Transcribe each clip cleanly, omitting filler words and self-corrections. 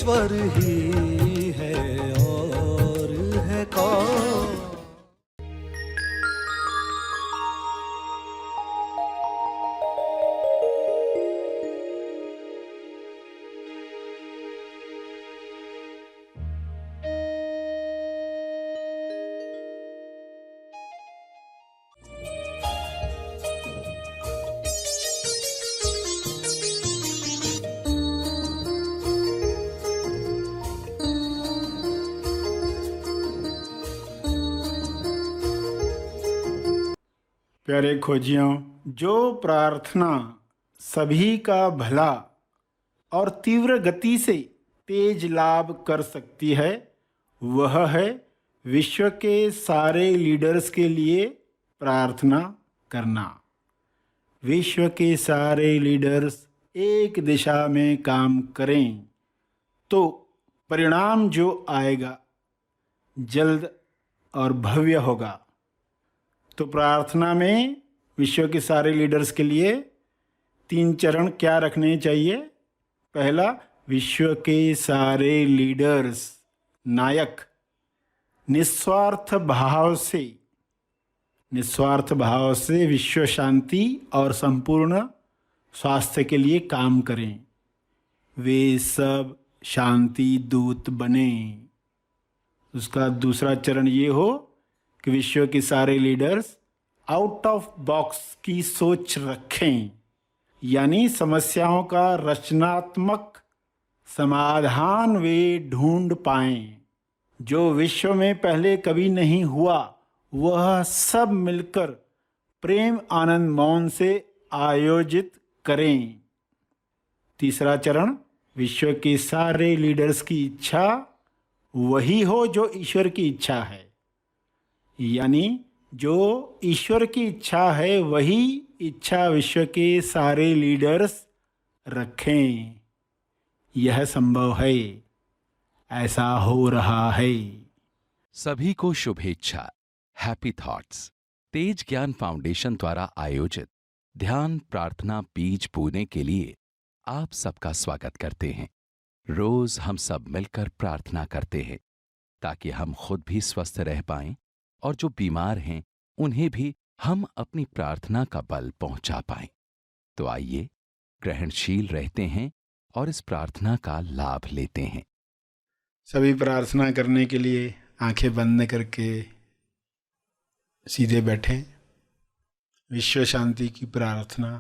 ईश्वर ही है और है कौन। प्यारे खोजियों, जो प्रार्थना सभी का भला और तीव्र गति से तेज लाभ कर सकती है, वह है विश्व के सारे लीडर्स के लिए प्रार्थना करना। विश्व के सारे लीडर्स एक दिशा में काम करें तो परिणाम जो आएगा जल्द और भव्य होगा। तो प्रार्थना में विश्व के सारे लीडर्स के लिए 3 चरण क्या रखने चाहिए? पहला, विश्व के सारे लीडर्स नायक निस्वार्थ भाव से विश्व शांति और संपूर्ण स्वास्थ्य के लिए काम करें। वे सब शांति दूत बने। उसका दूसरा चरण ये हो कि विश्व के सारे लीडर्स आउट ऑफ बॉक्स की सोच रखें, यानी समस्याओं का रचनात्मक समाधान वे ढूंढ पाएं जो विश्व में पहले कभी नहीं हुआ। वह सब मिलकर प्रेम आनंद मौन से आयोजित करें। तीसरा चरण, विश्व के सारे लीडर्स की इच्छा वही हो जो ईश्वर की इच्छा है, यानी जो ईश्वर की इच्छा है वही इच्छा विश्व के सारे लीडर्स रखें। यह संभव है, ऐसा हो रहा है। सभी को शुभेच्छा। हैप्पी थॉट्स तेज ज्ञान फाउंडेशन द्वारा आयोजित ध्यान प्रार्थना बीज बोने के लिए आप सबका स्वागत करते हैं। रोज हम सब मिलकर प्रार्थना करते हैं ताकि हम खुद भी स्वस्थ रह पाएं और जो बीमार हैं उन्हें भी हम अपनी प्रार्थना का बल पहुंचा पाएं। तो आइए ग्रहणशील रहते हैं और इस प्रार्थना का लाभ लेते हैं। सभी प्रार्थना करने के लिए आंखें बंद करके सीधे बैठें। विश्व शांति की प्रार्थना।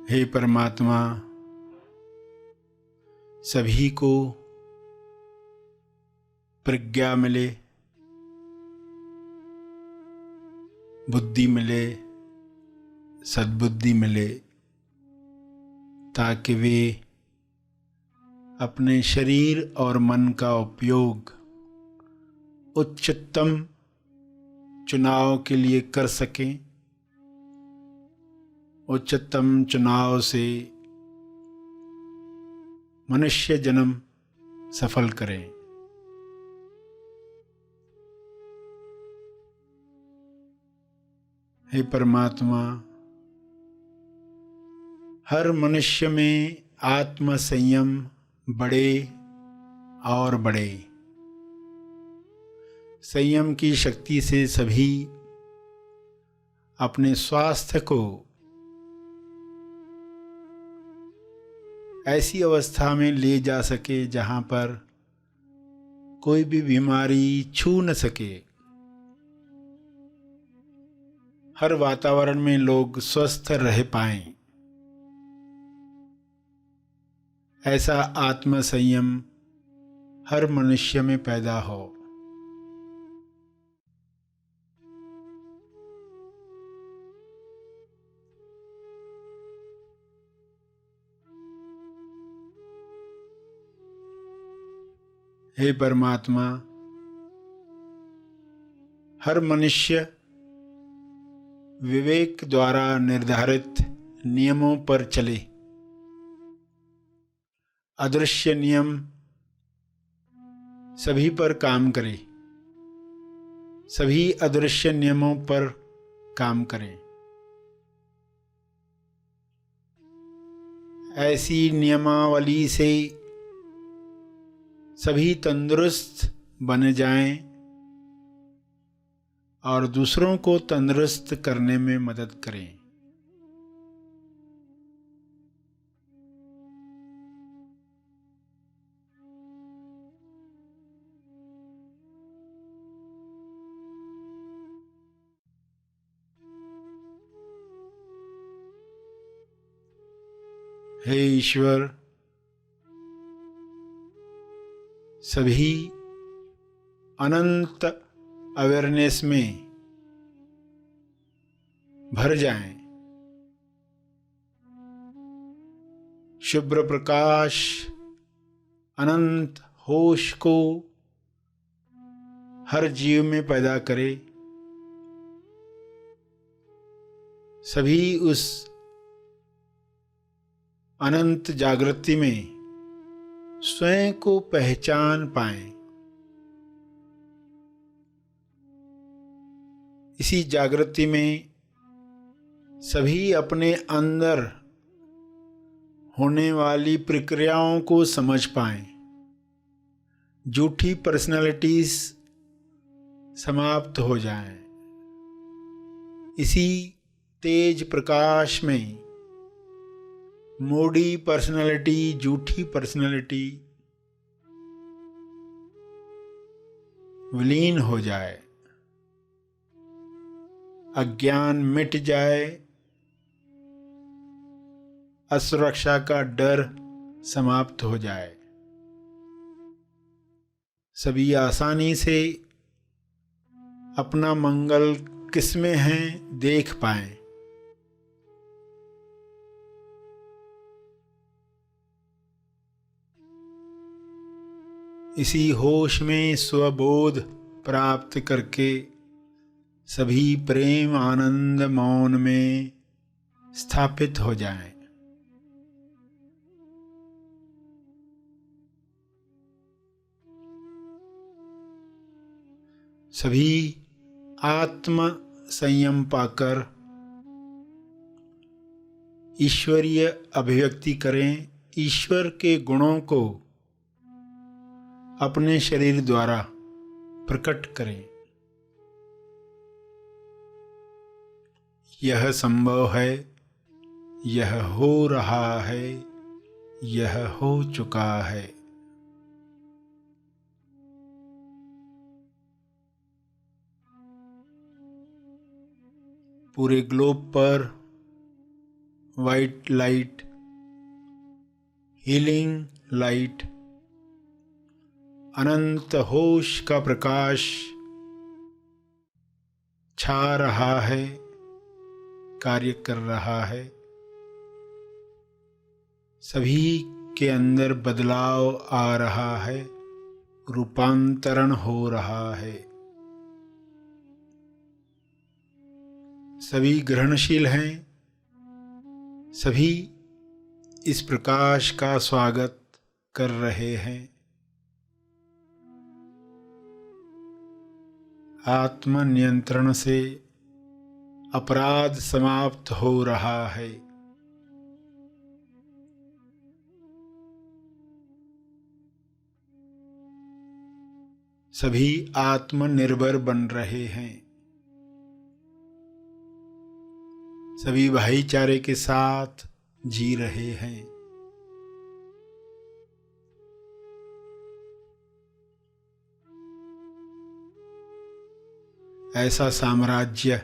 हे परमात्मा, सभी को प्रज्ञा मिले, बुद्धि मिले, सद्बुद्धि मिले, ताकि वे अपने शरीर और मन का उपयोग उच्चतम चुनाव के लिए कर सकें। उच्चतम चुनाव से मनुष्य जन्म सफल करें। हे परमात्मा, हर मनुष्य में आत्म संयम बढ़े और बढ़े। संयम की शक्ति से सभी अपने स्वास्थ्य को ऐसी अवस्था में ले जा सके जहाँ पर कोई भी बीमारी छू न सके। हर वातावरण में लोग स्वस्थ रह पाएं, ऐसा आत्म संयम हर मनुष्य में पैदा हो। हे परमात्मा, हर मनुष्य विवेक द्वारा निर्धारित नियमों पर चले। अदृश्य नियम सभी पर काम करे, सभी अदृश्य नियमों पर काम करें। ऐसी नियमावली से सभी तंदुरुस्त बन जाएं और दूसरों को तंदुरुस्त करने में मदद करें। हे ईश्वर, सभी अनंत अवेयरनेस में भर जाएं। शुभ्र प्रकाश अनंत होश को हर जीव में पैदा करे। सभी उस अनंत जागृति में स्वयं को पहचान पाएं। इसी जागृति में सभी अपने अंदर होने वाली प्रक्रियाओं को समझ पाएं। झूठी पर्सनालिटीज समाप्त हो जाएं। इसी तेज प्रकाश में मोड़ी पर्सनालिटी, झूठी पर्सनालिटी विलीन हो जाए, अज्ञान मिट जाए, असुरक्षा का डर समाप्त हो जाए। सभी आसानी से अपना मंगल किसमें है देख पाएं। इसी होश में स्वबोध प्राप्त करके सभी प्रेम आनंद मौन में स्थापित हो जाएं। सभी आत्म संयम पाकर ईश्वरीय अभिव्यक्ति करें। ईश्वर के गुणों को अपने शरीर द्वारा प्रकट करें। यह संभव है, यह हो रहा है, यह हो चुका है। पूरे ग्लोब पर वाइट लाइट, हीलिंग लाइट, अनंत होश का प्रकाश छा रहा है, कार्य कर रहा है। सभी के अंदर बदलाव आ रहा है, रूपांतरण हो रहा है। सभी ग्रहणशील हैं, सभी इस प्रकाश का स्वागत कर रहे हैं। आत्म नियंत्रण से अपराध समाप्त हो रहा है। सभी आत्मनिर्भर बन रहे हैं। सभी भाईचारे के साथ जी रहे हैं। ऐसा साम्राज्य,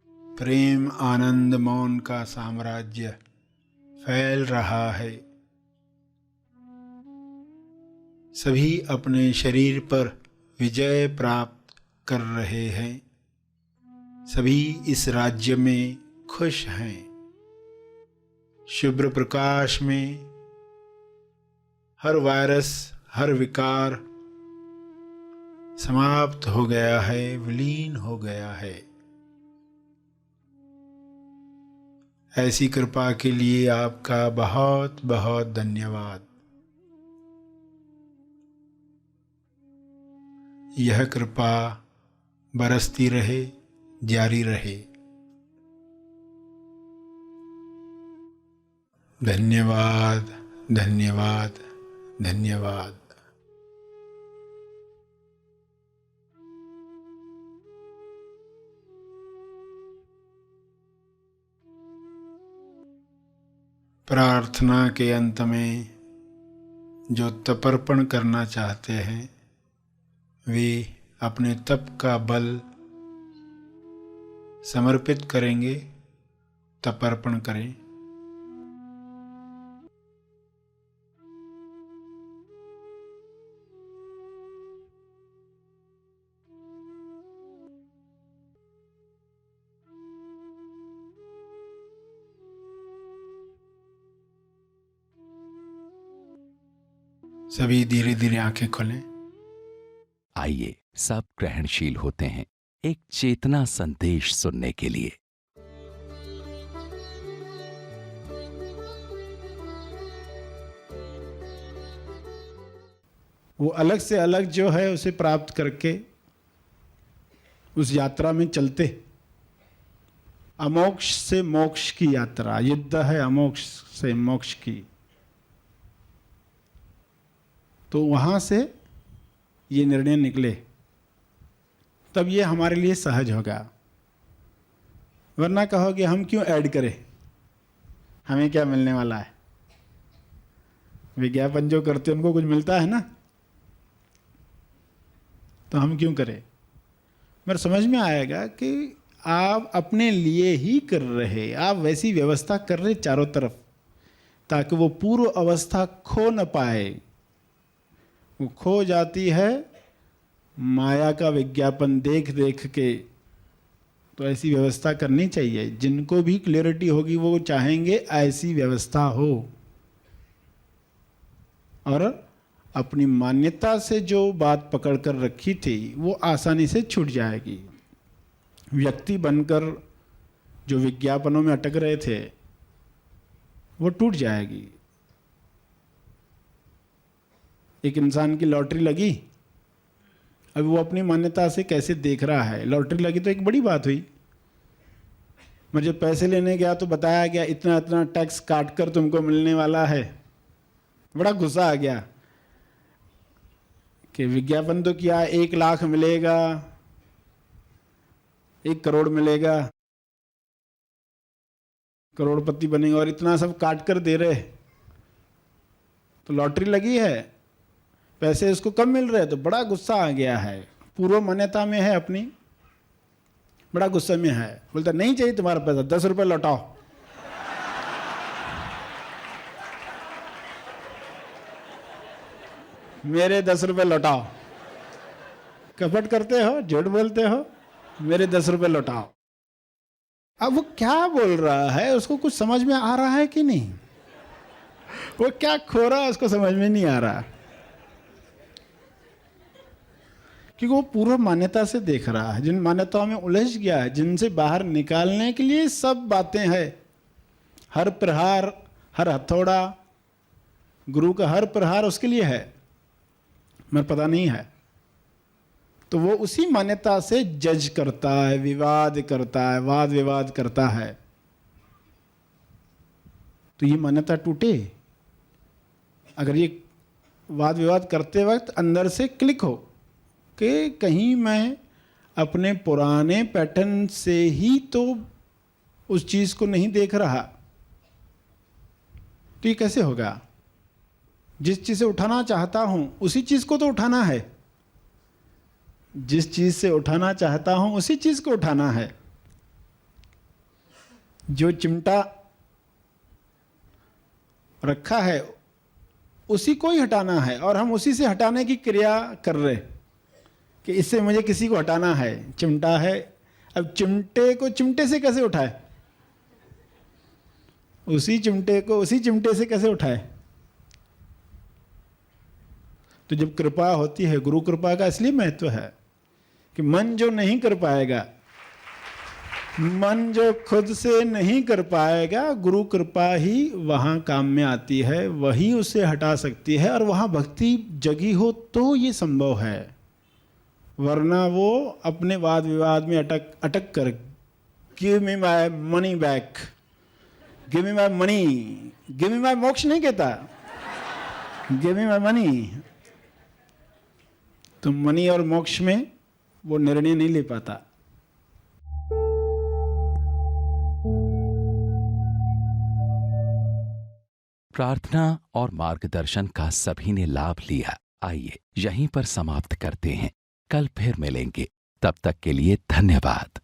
प्रेम आनंद मौन का साम्राज्य फैल रहा है। सभी अपने शरीर पर विजय प्राप्त कर रहे हैं। सभी इस राज्य में खुश हैं। शुभ्र प्रकाश में हर वायरस, हर विकार समाप्त हो गया है, विलीन हो गया है। ऐसी कृपा के लिए आपका बहुत बहुत धन्यवाद। यह कृपा बरसती रहे, जारी रहे। धन्यवाद, धन्यवाद, धन्यवाद। प्रार्थना के अंत में जो तपर्पण करना चाहते हैं वे अपने तप का बल समर्पित करेंगे, तपर्पण करें। सभी धीरे धीरे आंखें खोलें। आइए सब ग्रहणशील होते हैं एक चेतना संदेश सुनने के लिए। वो अलग से अलग जो है उसे प्राप्त करके उस यात्रा में चलते। अमोक्ष से मोक्ष की यात्रा, युद्ध है अमोक्ष से मोक्ष की। तो वहाँ से ये निर्णय निकले तब ये हमारे लिए सहज होगा। वरना कहोगे हम क्यों ऐड करें, हमें क्या मिलने वाला है। विज्ञापन जो करते उनको कुछ मिलता है ना, तो हम क्यों करें। मेरे समझ में आएगा कि आप अपने लिए ही कर रहे, आप वैसी व्यवस्था कर रहे चारों तरफ ताकि वो पूर्व अवस्था खो न पाए। वो खो जाती है माया का विज्ञापन देख देख के। तो ऐसी व्यवस्था करनी चाहिए। जिनको भी क्लियरिटी होगी वो चाहेंगे ऐसी व्यवस्था हो, और अपनी मान्यता से जो बात पकड़ कर रखी थी वो आसानी से छूट जाएगी। व्यक्ति बनकर जो विज्ञापनों में अटक रहे थे वो टूट जाएगी। एक इंसान की लॉटरी लगी, अब वो अपनी मान्यता से कैसे देख रहा है। लॉटरी लगी तो एक बड़ी बात हुई। मुझे पैसे लेने गया तो बताया गया इतना इतना टैक्स काट कर तुमको मिलने वाला है। बड़ा गुस्सा आ गया कि विज्ञापन तो किया 1 लाख मिलेगा, 1 करोड़ मिलेगा, करोड़पति बनेगा, और इतना सब काट कर दे रहे। तो लॉटरी लगी है, पैसे इसको कम मिल रहे, तो बड़ा गुस्सा आ गया है। पूर्व मान्यता में है अपनी, बड़ा गुस्से में है। बोलता नहीं चाहिए तुम्हारा पैसा, 10 रुपए लौटाओ। मेरे 10 रुपए लौटाओ। कपट करते हो, झूठ बोलते हो, मेरे 10 रुपए लौटाओ। अब वो क्या बोल रहा है, उसको कुछ समझ में आ रहा है कि नहीं। वो क्या खो रहा है उसको समझ में नहीं आ रहा, क्योंकि वो पूर्व मान्यता से देख रहा है। जिन मान्यताओं में उलझ गया है, जिनसे बाहर निकालने के लिए सब बातें हैं। हर प्रहार, हर हथौड़ा, गुरु का हर प्रहार उसके लिए है, मगर पता नहीं है। तो वो उसी मान्यता से जज करता है, विवाद करता है, वाद विवाद करता है। तो ये मान्यता टूटे। अगर ये वाद विवाद करते वक्त अंदर से क्लिक हो कि कहीं मैं अपने पुराने पैटर्न से ही तो उस चीज़ को नहीं देख रहा, तो ये कैसे होगा। जिस चीज़ से उठाना चाहता हूं उसी चीज़ को तो उठाना है। जिस चीज़ से उठाना चाहता हूं उसी चीज़ को उठाना है। जो चिमटा रखा है उसी को ही हटाना है, और हम उसी से हटाने की क्रिया कर रहे कि इससे मुझे किसी को हटाना है। चिमटा है, अब चिमटे को चिमटे से कैसे उठाए, उसी चिमटे को उसी चिमटे से कैसे उठाए। तो जब कृपा होती है, गुरु कृपा का इसलिए महत्व है कि मन जो नहीं कर पाएगा, मन जो खुद से नहीं कर पाएगा, गुरु कृपा ही वहाँ काम में आती है, वही उसे हटा सकती है। और वहाँ भक्ति जगी हो तो ये संभव है, वरना वो अपने वाद विवाद में अटक कर give me my money back, give me my money, give me my मोक्ष नहीं कहता, गिव मी माय मनी। तो मनी और मोक्ष में वो निर्णय नहीं ले पाता। प्रार्थना और मार्गदर्शन का सभी ने लाभ लिया। आइए यहीं पर समाप्त करते हैं, कल फिर मिलेंगे। तब तक के लिए धन्यवाद।